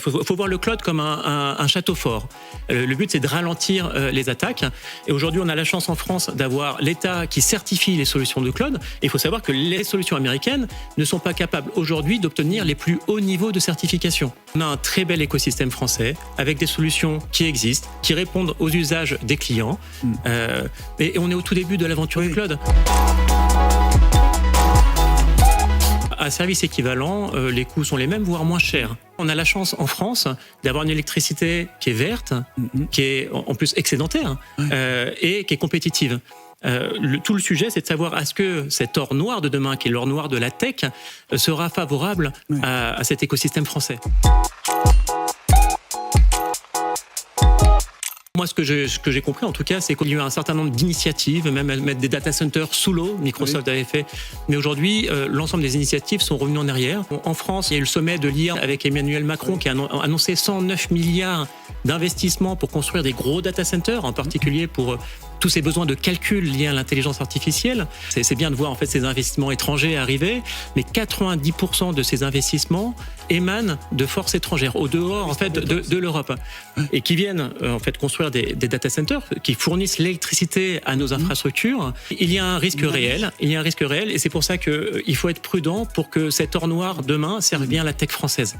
Il faut voir le cloud comme un château fort. Le but, c'est de ralentir les attaques. Et aujourd'hui, on a la chance en France d'avoir l'État qui certifie les solutions de cloud. Et il faut savoir que les solutions américaines ne sont pas capables aujourd'hui d'obtenir les plus hauts niveaux de certification. On a un très bel écosystème français avec des solutions qui existent, qui répondent aux usages des clients. Et on est au tout début de l'aventure du cloud. À service équivalent, les coûts sont les mêmes, voire moins chers. On a la chance en France d'avoir une électricité qui est verte, qui est en plus excédentaire et qui est compétitive. Tout le sujet, c'est de savoir est-ce que cet or noir de demain, qui est l'or noir de la tech, sera favorable à cet écosystème français. Moi, ce que j'ai compris, en tout cas, c'est qu'il y a eu un certain nombre d'initiatives, même à mettre des data centers sous l'eau, Microsoft avait fait. Mais aujourd'hui, l'ensemble des initiatives sont revenues en arrière. En France, il y a eu le sommet de l'IA avec Emmanuel Macron qui a annoncé 109 milliards d'investissements pour construire des gros data centers, en particulier pour tous ces besoins de calcul liés à l'intelligence artificielle. C'est bien de voir en fait ces investissements étrangers arriver, mais 90% de ces investissements émanent de forces étrangères, au dehors en fait de l'Europe, et qui viennent en fait construire des data centers qui fournissent l'électricité à nos infrastructures. Il y a un risque réel, et c'est pour ça qu'il faut être prudent pour que cet or noir demain serve bien la tech française.